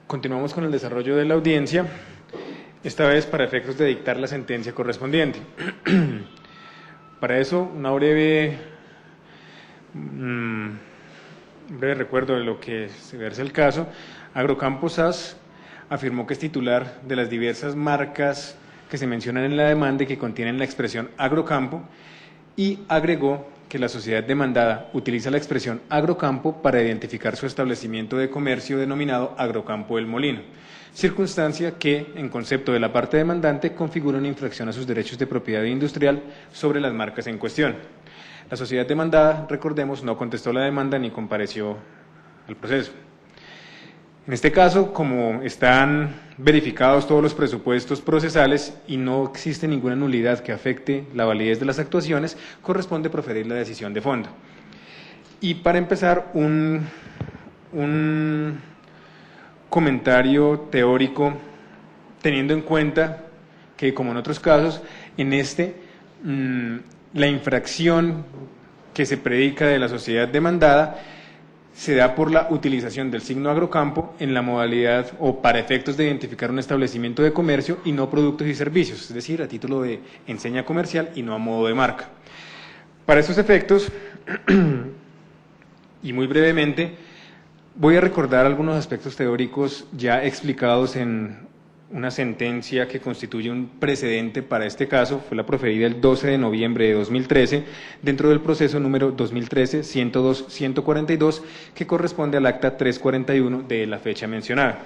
Continuamos con el desarrollo de la audiencia, esta vez para efectos de dictar la sentencia correspondiente. Para eso, una breve recuerdo de lo que se versa el caso. Agrocampo SAS afirmó que es titular de las diversas marcas que se mencionan en la demanda y que contienen la expresión Agrocampo, y agregó que la sociedad demandada utiliza la expresión Agrocampo para identificar su establecimiento de comercio denominado Agrocampo El Molino, circunstancia que, en concepto de la parte demandante, configura una infracción a sus derechos de propiedad industrial sobre las marcas en cuestión. La sociedad demandada, recordemos, no contestó la demanda ni compareció al proceso. En este caso, como están verificados todos los presupuestos procesales y no existe ninguna nulidad que afecte la validez de las actuaciones, corresponde proferir la decisión de fondo. Y para empezar, un comentario teórico, teniendo en cuenta que, como en otros casos, en la infracción que se predica de la sociedad demandada se da por la utilización del signo Agrocampo en la modalidad o para efectos de identificar un establecimiento de comercio y no productos y servicios, es decir, a título de enseña comercial y no a modo de marca. Para estos efectos, y muy brevemente, voy a recordar algunos aspectos teóricos ya explicados en una sentencia que constituye un precedente para este caso. Fue la proferida el 12 de noviembre de 2013 dentro del proceso número 2013-102-142 que corresponde al acta 341 de la fecha mencionada.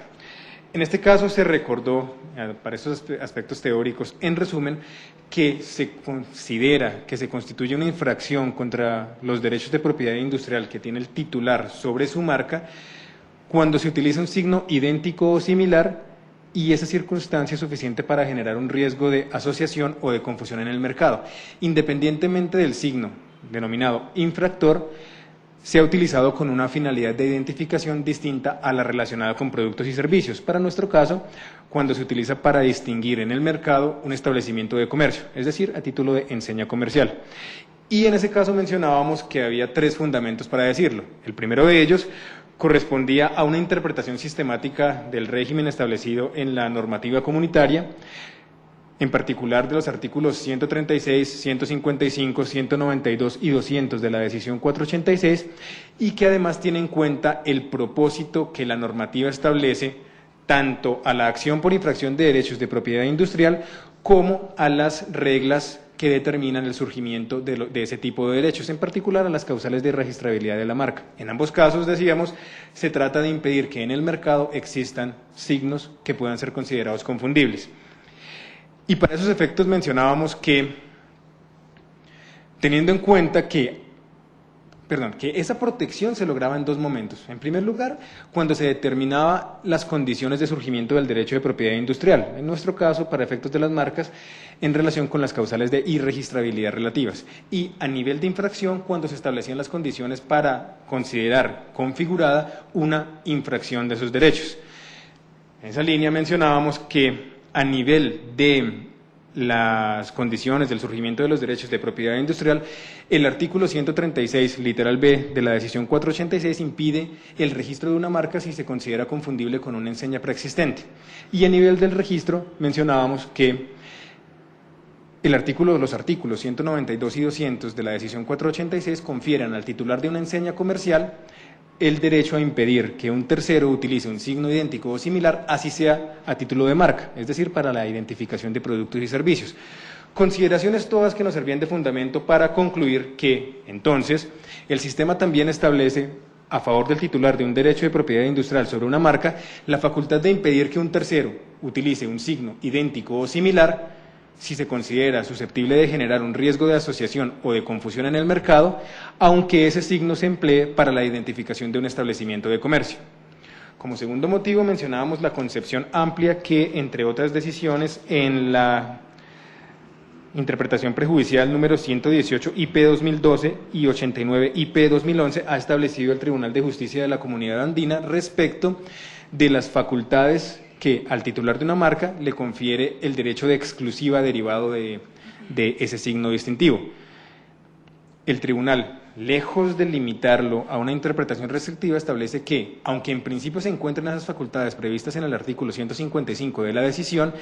En este caso se recordó, para estos aspectos teóricos, en resumen, que se considera que se constituye una infracción contra los derechos de propiedad industrial que tiene el titular sobre su marca cuando se utiliza un signo idéntico o similar y esa circunstancia es suficiente para generar un riesgo de asociación o de confusión en el mercado, independientemente del signo denominado infractor, sea utilizado con una finalidad de identificación distinta a la relacionada con productos y servicios. Para nuestro caso, cuando se utiliza para distinguir en el mercado un establecimiento de comercio, es decir, a título de enseña comercial. Y en ese caso mencionábamos que había tres fundamentos para decirlo. El primero de ellos correspondía a una interpretación sistemática del régimen establecido en la normativa comunitaria, en particular de los artículos 136, 155, 192 y 200 de la decisión 486, y que además tiene en cuenta el propósito que la normativa establece tanto a la acción por infracción de derechos de propiedad industrial como a las reglas que determinan el surgimiento de ese tipo de derechos, en particular a las causales de registrabilidad de la marca. En ambos casos, decíamos, se trata de impedir que en el mercado existan signos que puedan ser considerados confundibles. Y para esos efectos mencionábamos que, teniendo en cuenta que esa protección se lograba en dos momentos. En primer lugar, cuando se determinaba las condiciones de surgimiento del derecho de propiedad industrial, en nuestro caso, para efectos de las marcas, en relación con las causales de irregistrabilidad relativas. Y a nivel de infracción, cuando se establecían las condiciones para considerar configurada una infracción de esos derechos. En esa línea mencionábamos que a nivel de las condiciones del surgimiento de los derechos de propiedad industrial, el artículo 136, literal B, de la decisión 486 impide el registro de una marca si se considera confundible con una enseña preexistente. Y a nivel del registro mencionábamos que los artículos 192 y 200 de la decisión 486 confieren al titular de una enseña comercial el derecho a impedir que un tercero utilice un signo idéntico o similar, así sea a título de marca, es decir, para la identificación de productos y servicios. Consideraciones todas que nos servían de fundamento para concluir que, entonces, el sistema también establece, a favor del titular de un derecho de propiedad industrial sobre una marca, la facultad de impedir que un tercero utilice un signo idéntico o similar si se considera susceptible de generar un riesgo de asociación o de confusión en el mercado, aunque ese signo se emplee para la identificación de un establecimiento de comercio. Como segundo motivo, mencionábamos la concepción amplia que, entre otras decisiones, en la interpretación prejudicial número 118 IP 2012 y 89 IP 2011 ha establecido el Tribunal de Justicia de la Comunidad Andina respecto de las facultades que al titular de una marca le confiere el derecho de exclusiva derivado de ese signo distintivo. el tribunal, lejos de limitarlo a una interpretación restrictiva, establece que, aunque en principio se encuentran esas facultades previstas en el artículo 155 de la decisión,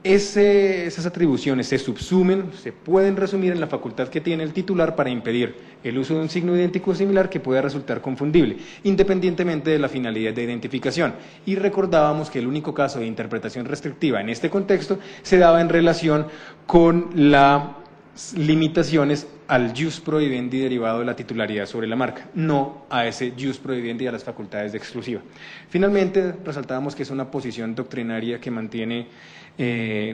esas atribuciones se subsumen, se pueden resumir en la facultad que tiene el titular para impedir el uso de un signo idéntico o similar que pueda resultar confundible, independientemente de la finalidad de identificación. Y recordábamos que el único caso de interpretación restrictiva en este contexto se daba en relación con las limitaciones al jus prohibendi derivado de la titularidad sobre la marca, no a ese jus prohibendi y a las facultades de exclusiva. Finalmente, resaltábamos que es una posición doctrinaria que mantiene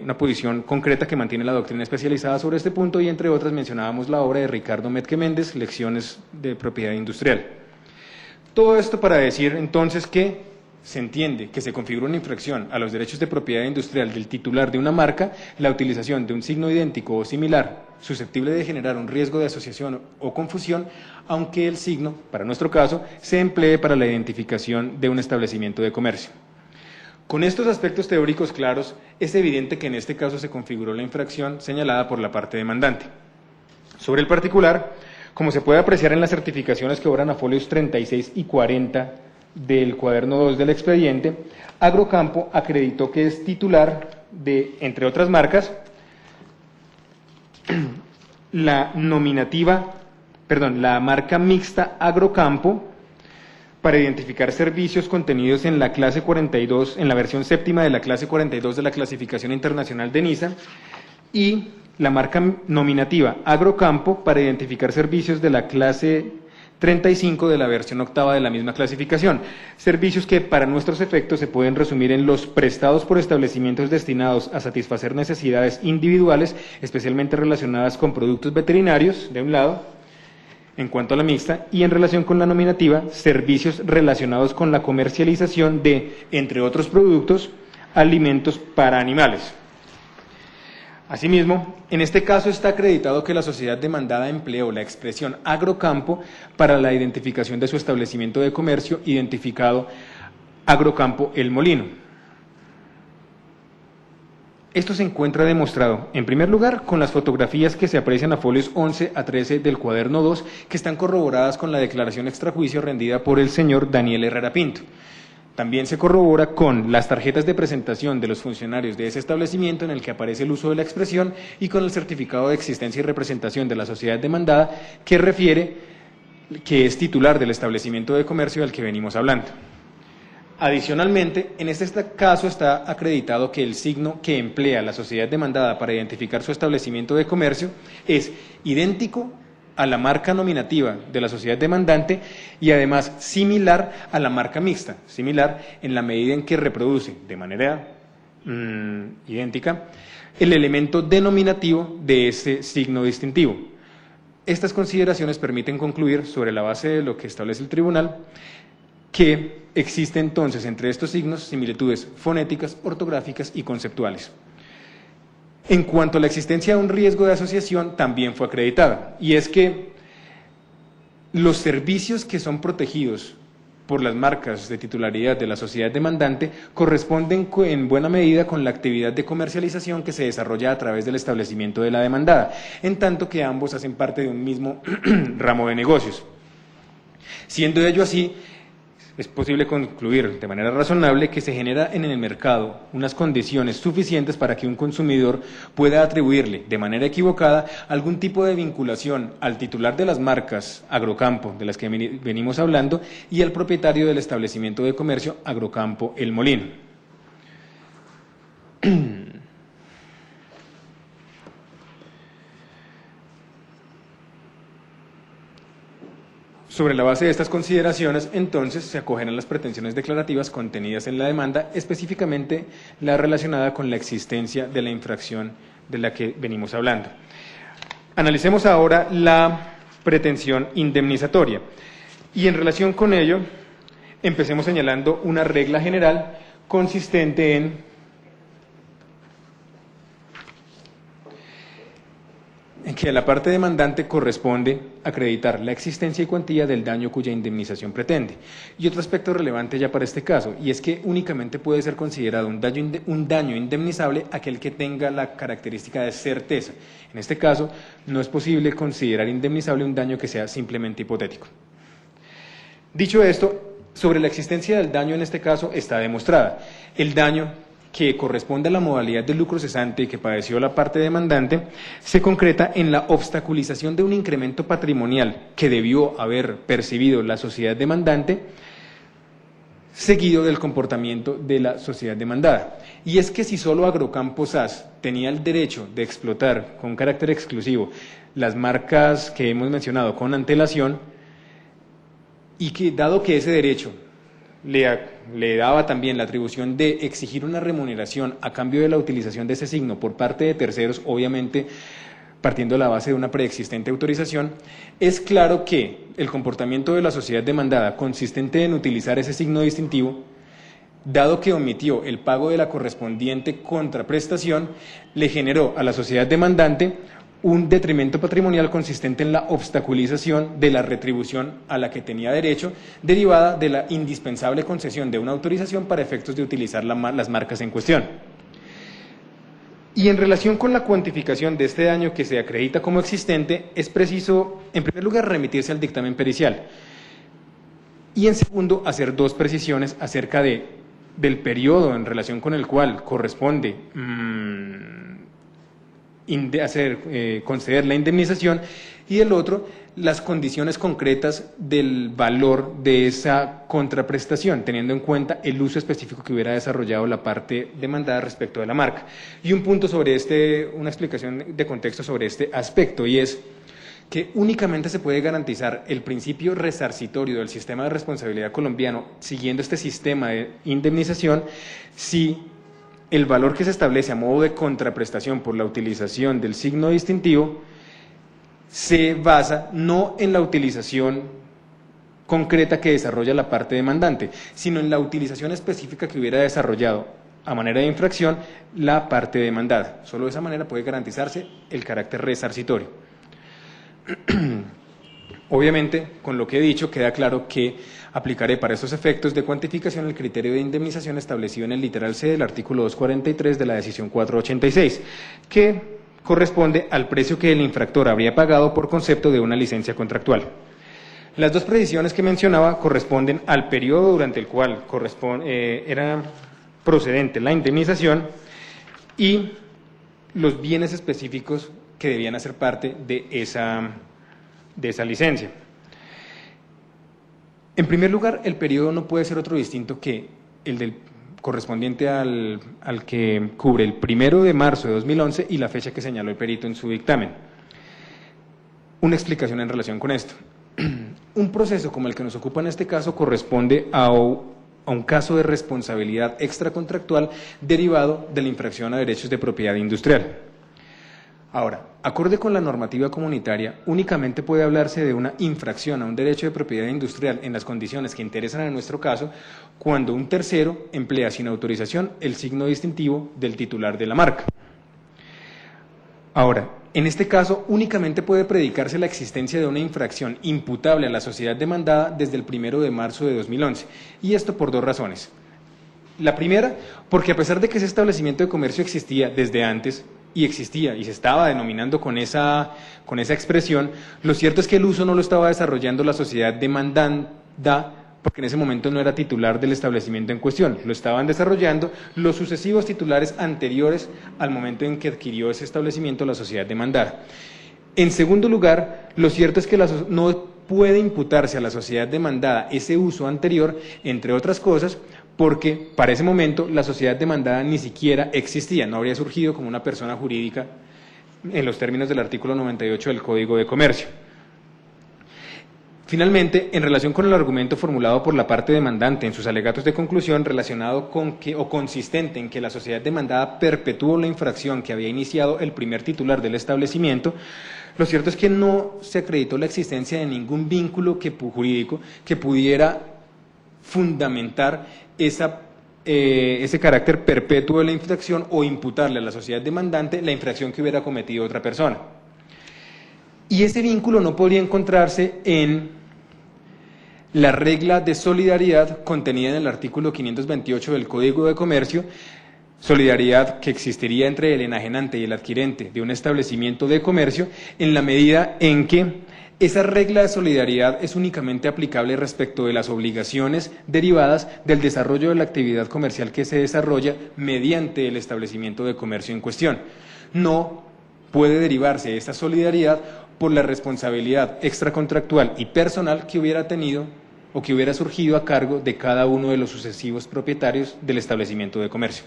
una posición concreta que mantiene la doctrina especializada sobre este punto y entre otras mencionábamos la obra de Ricardo Metque Méndez, Lecciones de Propiedad Industrial. Todo esto para decir entonces que se entiende que se configura una infracción a los derechos de propiedad industrial del titular de una marca la utilización de un signo idéntico o similar susceptible de generar un riesgo de asociación o confusión, aunque el signo, para nuestro caso, se emplee para la identificación de un establecimiento de comercio. Con estos aspectos teóricos claros, es evidente que en este caso se configuró la infracción señalada por la parte demandante. Sobre el particular, como se puede apreciar en las certificaciones que obran a folios 36 y 40 del cuaderno 2 del expediente, Agrocampo acreditó que es titular de, entre otras marcas, la marca mixta Agrocampo, para identificar servicios contenidos en la clase 42, en la versión séptima de la clase 42 de la clasificación internacional de NISA, y la marca nominativa Agrocampo para identificar servicios de la clase 35 de la versión octava de la misma clasificación, servicios que para nuestros efectos se pueden resumir en los prestados por establecimientos destinados a satisfacer necesidades individuales, especialmente relacionadas con productos veterinarios, de un lado, en cuanto a la mixta, y en relación con la nominativa, servicios relacionados con la comercialización de, entre otros productos, alimentos para animales. Asimismo, en este caso está acreditado que la sociedad demandada empleó la expresión Agrocampo para la identificación de su establecimiento de comercio, identificado Agrocampo El Molino. Esto se encuentra demostrado, en primer lugar, con las fotografías que se aprecian a folios 11 a 13 del cuaderno 2, que están corroboradas con la declaración extrajuicio rendida por el señor Daniel Herrera Pinto. También se corrobora con las tarjetas de presentación de los funcionarios de ese establecimiento en el que aparece el uso de la expresión y con el certificado de existencia y representación de la sociedad demandada que refiere que es titular del establecimiento de comercio del que venimos hablando. Adicionalmente, en este caso está acreditado que el signo que emplea la sociedad demandada para identificar su establecimiento de comercio es idéntico a la marca nominativa de la sociedad demandante y además similar a la marca mixta, similar en la medida en que reproduce de manera idéntica el elemento denominativo de ese signo distintivo. Estas consideraciones permiten concluir, sobre la base de lo que establece el tribunal, que existe entonces entre estos signos similitudes fonéticas, ortográficas y conceptuales. En cuanto a la existencia de un riesgo de asociación, también fue acreditada, y es que los servicios que son protegidos por las marcas de titularidad de la sociedad demandante corresponden en buena medida con la actividad de comercialización que se desarrolla a través del establecimiento de la demandada, en tanto que ambos hacen parte de un mismo ramo de negocios. Siendo ello así, es posible concluir de manera razonable que se genera en el mercado unas condiciones suficientes para que un consumidor pueda atribuirle de manera equivocada algún tipo de vinculación al titular de las marcas Agrocampo, de las que venimos hablando, y al propietario del establecimiento de comercio Agrocampo El Molino. Sobre la base de estas consideraciones, entonces, se acogen a las pretensiones declarativas contenidas en la demanda, específicamente la relacionada con la existencia de la infracción de la que venimos hablando. Analicemos ahora la pretensión indemnizatoria. Y en relación con ello, empecemos señalando una regla general consistente en que a la parte demandante corresponde acreditar la existencia y cuantía del daño cuya indemnización pretende. Y otro aspecto relevante ya para este caso, y es que únicamente puede ser considerado un daño indemnizable aquel que tenga la característica de certeza. En este caso, no es posible considerar indemnizable un daño que sea simplemente hipotético. Dicho esto, sobre la existencia del daño en este caso está demostrada. El daño que corresponde a la modalidad de lucro cesante y que padeció la parte demandante, se concreta en la obstaculización de un incremento patrimonial que debió haber percibido la sociedad demandante, seguido del comportamiento de la sociedad demandada. Y es que si solo Agrocampo SAS tenía el derecho de explotar con carácter exclusivo las marcas que hemos mencionado con antelación, y que dado que ese derecho le daba también la atribución de exigir una remuneración a cambio de la utilización de ese signo por parte de terceros, obviamente partiendo de la base de una preexistente autorización, es claro que el comportamiento de la sociedad demandada consistente en utilizar ese signo distintivo, dado que omitió el pago de la correspondiente contraprestación, le generó a la sociedad demandante un detrimento patrimonial consistente en la obstaculización de la retribución a la que tenía derecho, derivada de la indispensable concesión de una autorización para efectos de utilizar las marcas en cuestión. Y en relación con la cuantificación de este daño que se acredita como existente, es preciso, en primer lugar, remitirse al dictamen pericial y, en segundo, hacer dos precisiones acerca del periodo en relación con el cual corresponde conceder la indemnización, y el otro, las condiciones concretas del valor de esa contraprestación, teniendo en cuenta el uso específico que hubiera desarrollado la parte demandada respecto de la marca. Y un punto sobre una explicación de contexto sobre este aspecto, y es que únicamente se puede garantizar el principio resarcitorio del sistema de responsabilidad colombiano siguiendo este sistema de indemnización si el valor que se establece a modo de contraprestación por la utilización del signo distintivo se basa no en la utilización concreta que desarrolla la parte demandante, sino en la utilización específica que hubiera desarrollado a manera de infracción la parte demandada. Solo de esa manera puede garantizarse el carácter resarcitorio. Obviamente, con lo que he dicho, queda claro que aplicaré para estos efectos de cuantificación el criterio de indemnización establecido en el literal C del artículo 243 de la decisión 486, que corresponde al precio que el infractor habría pagado por concepto de una licencia contractual. Las dos precisiones que mencionaba corresponden al periodo durante el cual era procedente la indemnización y los bienes específicos que debían hacer parte de esa licencia. En primer lugar, el periodo no puede ser otro distinto que el correspondiente al que cubre el 1 de marzo de 2011 y la fecha que señaló el perito en su dictamen. Una explicación en relación con esto. Un proceso como el que nos ocupa en este caso corresponde a un caso de responsabilidad extracontractual derivado de la infracción a derechos de propiedad industrial. Ahora, acorde con la normativa comunitaria, únicamente puede hablarse de una infracción a un derecho de propiedad industrial en las condiciones que interesan en nuestro caso, cuando un tercero emplea sin autorización el signo distintivo del titular de la marca. Ahora, en este caso, únicamente puede predicarse la existencia de una infracción imputable a la sociedad demandada desde el 1 de marzo de 2011, y esto por dos razones. La primera, porque a pesar de que ese establecimiento de comercio existía desde antes, y se estaba denominando con esa expresión, lo cierto es que el uso no lo estaba desarrollando la sociedad demandada, porque en ese momento no era titular del establecimiento en cuestión, lo estaban desarrollando los sucesivos titulares anteriores al momento en que adquirió ese establecimiento la sociedad demandada. En segundo lugar, lo cierto es que no puede imputarse a la sociedad demandada ese uso anterior, entre otras cosas, porque para ese momento la sociedad demandada ni siquiera existía, no habría surgido como una persona jurídica en los términos del artículo 98 del Código de Comercio. Finalmente, en relación con el argumento formulado por la parte demandante en sus alegatos de conclusión relacionado con consistente en que la sociedad demandada perpetuó la infracción que había iniciado el primer titular del establecimiento, lo cierto es que no se acreditó la existencia de ningún vínculo jurídico que pudiera fundamentar ese carácter perpetuo de la infracción o imputarle a la sociedad demandante la infracción que hubiera cometido otra persona. Y ese vínculo no podría encontrarse en la regla de solidaridad contenida en el artículo 528 del Código de Comercio, solidaridad que existiría entre el enajenante y el adquirente de un establecimiento de comercio, en la medida en que esa regla de solidaridad es únicamente aplicable respecto de las obligaciones derivadas del desarrollo de la actividad comercial que se desarrolla mediante el establecimiento de comercio en cuestión. No puede derivarse esa solidaridad por la responsabilidad extracontractual y personal que hubiera tenido o que hubiera surgido a cargo de cada uno de los sucesivos propietarios del establecimiento de comercio.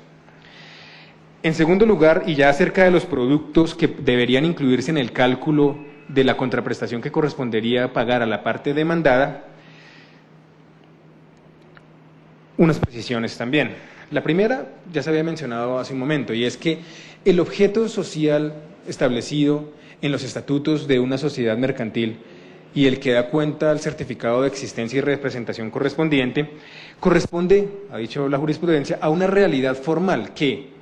En segundo lugar, y ya acerca de los productos que deberían incluirse en el cálculo de la contraprestación que correspondería pagar a la parte demandada, unas precisiones también. La primera ya se había mencionado hace un momento, y es que el objeto social establecido en los estatutos de una sociedad mercantil y el que da cuenta al certificado de existencia y representación correspondiente, corresponde, ha dicho la jurisprudencia, a una realidad formal que,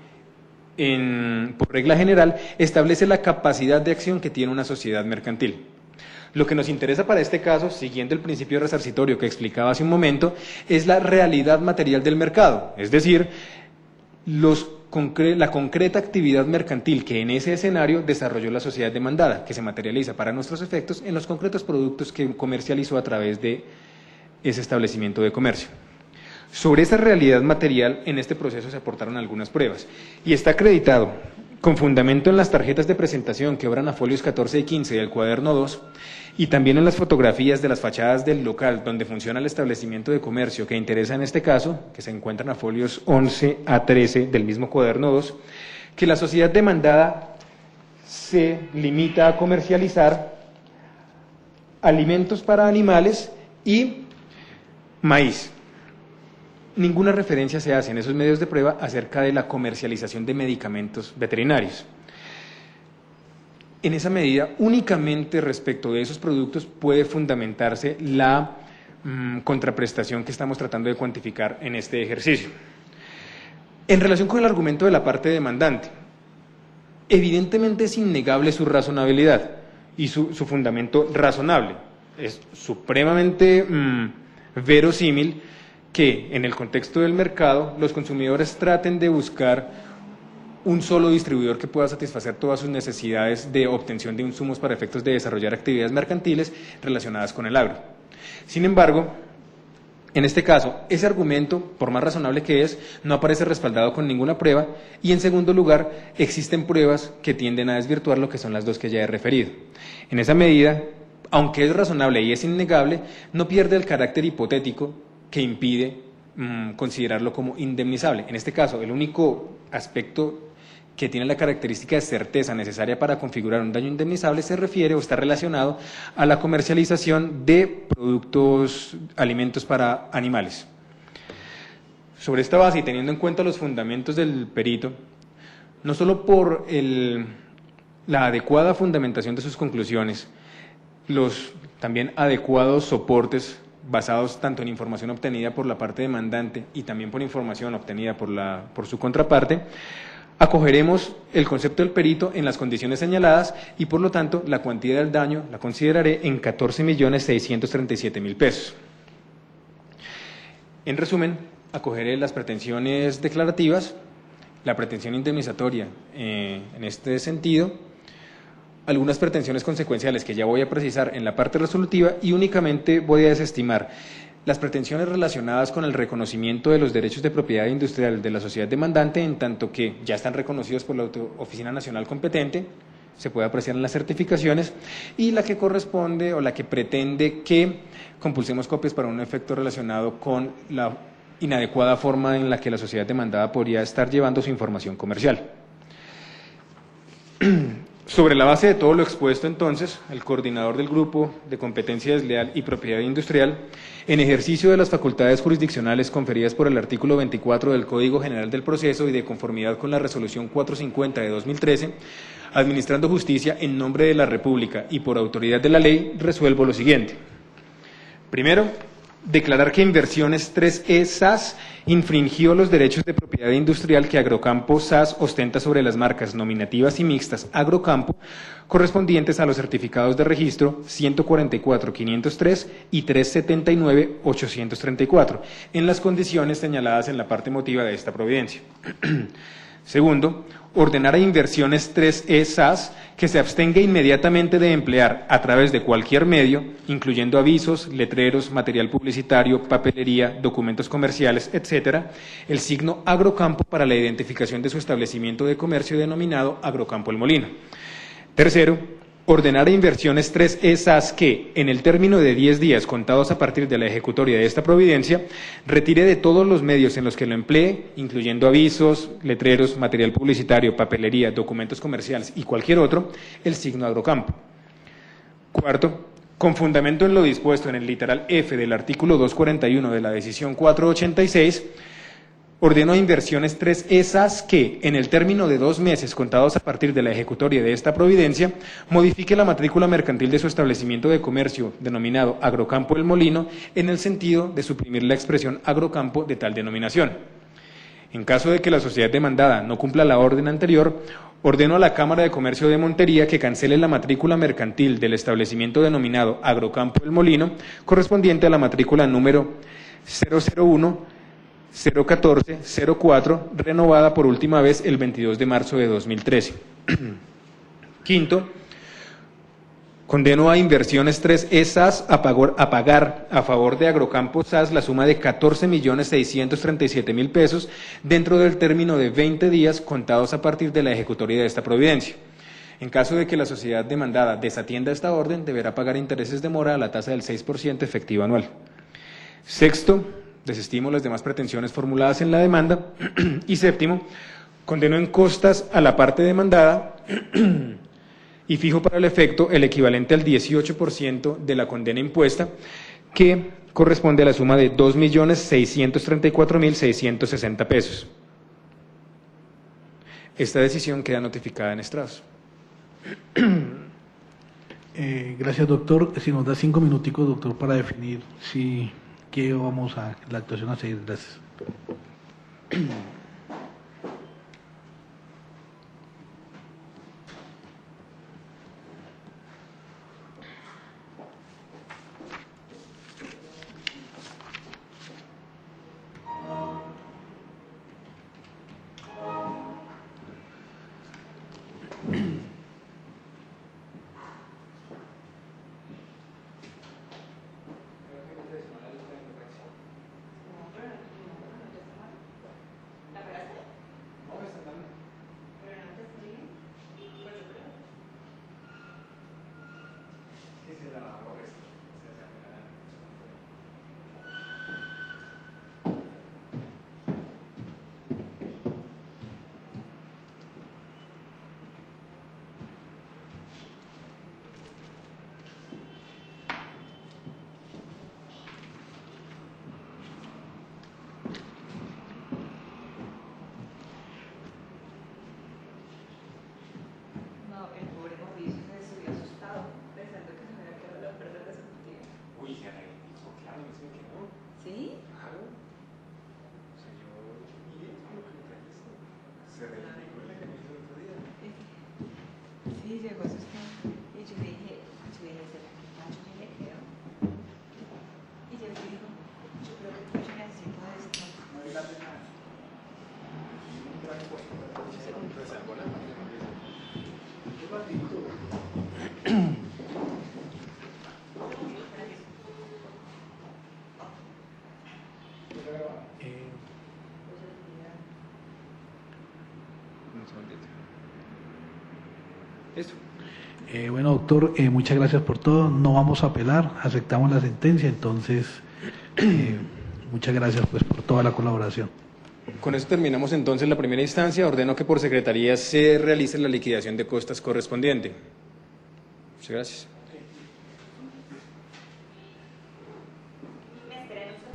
por regla general, establece la capacidad de acción que tiene una sociedad mercantil. Lo que nos interesa para este caso, siguiendo el principio resarcitorio que explicaba hace un momento, es la realidad material del mercado, es decir, la concreta actividad mercantil que en ese escenario desarrolló la sociedad demandada, que se materializa para nuestros efectos en los concretos productos que comercializó a través de ese establecimiento de comercio. Sobre esa realidad material, en este proceso se aportaron algunas pruebas y está acreditado con fundamento en las tarjetas de presentación que obran a folios 14 y 15 del cuaderno 2 y también en las fotografías de las fachadas del local donde funciona el establecimiento de comercio que interesa en este caso, que se encuentran a folios 11 a 13 del mismo cuaderno 2, que la sociedad demandada se limita a comercializar alimentos para animales y maíz. Ninguna referencia se hace en esos medios de prueba acerca de la comercialización de medicamentos veterinarios. En esa medida, únicamente respecto de esos productos puede fundamentarse la contraprestación que estamos tratando de cuantificar en este ejercicio. En relación con el argumento de la parte demandante, evidentemente es innegable su razonabilidad y su fundamento razonable. Es supremamente verosímil que en el contexto del mercado los consumidores traten de buscar un solo distribuidor que pueda satisfacer todas sus necesidades de obtención de insumos para efectos de desarrollar actividades mercantiles relacionadas con el agro. Sin embargo, en este caso, ese argumento, por más razonable que es, no aparece respaldado con ninguna prueba y, en segundo lugar, existen pruebas que tienden a desvirtuar lo que son las dos que ya he referido. En esa medida, aunque es razonable y es innegable, no pierde el carácter hipotético que impide considerarlo como indemnizable. En este caso, el único aspecto que tiene la característica de certeza necesaria para configurar un daño indemnizable se refiere o está relacionado a la comercialización de productos, alimentos para animales. Sobre esta base y teniendo en cuenta los fundamentos del perito, no solo por la adecuada fundamentación de sus conclusiones, los también adecuados soportes basados tanto en información obtenida por la parte demandante y también por información obtenida por su contraparte, acogeremos el concepto del perito en las condiciones señaladas y, por lo tanto, la cuantía del daño la consideraré en 14.637.000 pesos. En resumen, acogeré las pretensiones declarativas, la pretensión indemnizatoria en este sentido, algunas pretensiones consecuenciales que ya voy a precisar en la parte resolutiva y únicamente voy a desestimar las pretensiones relacionadas con el reconocimiento de los derechos de propiedad industrial de la sociedad demandante, en tanto que ya están reconocidos por la Oficina Nacional competente, se puede apreciar en las certificaciones, y la que corresponde o la que pretende que compulsemos copias para un efecto relacionado con la inadecuada forma en la que la sociedad demandada podría estar llevando su información comercial. Sobre la base de todo lo expuesto, entonces, el coordinador del Grupo de Competencia Desleal y Propiedad Industrial, en ejercicio de las facultades jurisdiccionales conferidas por el artículo 24 del Código General del Proceso y de conformidad con la Resolución 450 de 2013, administrando justicia en nombre de la República y por autoridad de la ley, resuelvo lo siguiente. Primero, declarar que Inversiones 3E SAS infringió los derechos de propiedad propiedad industrial que Agrocampo SAS ostenta sobre las marcas nominativas y mixtas Agrocampo, correspondientes a los certificados de registro 144.503 y 379.834, en las condiciones señaladas en la parte motiva de esta providencia. Segundo, ordenar a Inversiones 3E SAS que se abstenga inmediatamente de emplear a través de cualquier medio, incluyendo avisos, letreros, material publicitario, papelería, documentos comerciales, etcétera, el signo Agrocampo para la identificación de su establecimiento de comercio denominado Agrocampo El Molino. Tercero, ordenar a Inversiones 3E SAS que, en el término de 10 días contados a partir de la ejecutoria de esta providencia, retire de todos los medios en los que lo emplee, incluyendo avisos, letreros, material publicitario, papelería, documentos comerciales y cualquier otro, el signo Agrocampo. Cuarto, con fundamento en lo dispuesto en el literal F del artículo 241 de la decisión 486, ordenó a Inversiones 3E SAS que, en el término de 2 meses contados a partir de la ejecutoria de esta providencia, modifique la matrícula mercantil de su establecimiento de comercio denominado Agrocampo El Molino en el sentido de suprimir la expresión Agrocampo de tal denominación. En caso de que la sociedad demandada no cumpla la orden anterior, ordeno a la Cámara de Comercio de Montería que cancele la matrícula mercantil del establecimiento denominado Agrocampo El Molino, correspondiente a la matrícula número 001-014-04, renovada por última vez el 22 de marzo de 2013. Quinto, condeno a Inversiones 3E SAS a pagar a favor de Agrocampo SAS la suma de 14.637.000 pesos dentro del término de 20 días contados a partir de la ejecutoria de esta providencia. En caso de que la sociedad demandada desatienda esta orden, deberá pagar intereses de mora a la tasa del 6% efectiva anual. Sexto, desestimo las demás pretensiones formuladas en la demanda. Y séptimo, condeno en costas a la parte demandada y fijo para el efecto el equivalente al 18% de la condena impuesta, que corresponde a la suma de 2.634.660 pesos. Esta decisión queda notificada en estrados. Gracias, doctor. Si nos da 5 minuticos, doctor, para definir si qué vamos a la actuación a seguir. Gracias. Sí, llegó asustado. Y yo le dije, ¿será que yo le creo? Y yo le digo, yo creo que yo necesito esto. Esto. Bueno, doctor, muchas gracias por todo. No vamos a apelar, aceptamos la sentencia, entonces muchas gracias pues por toda la colaboración. Con eso terminamos entonces la primera instancia. Ordeno que por secretaría se realice la liquidación de costas correspondiente. Muchas gracias.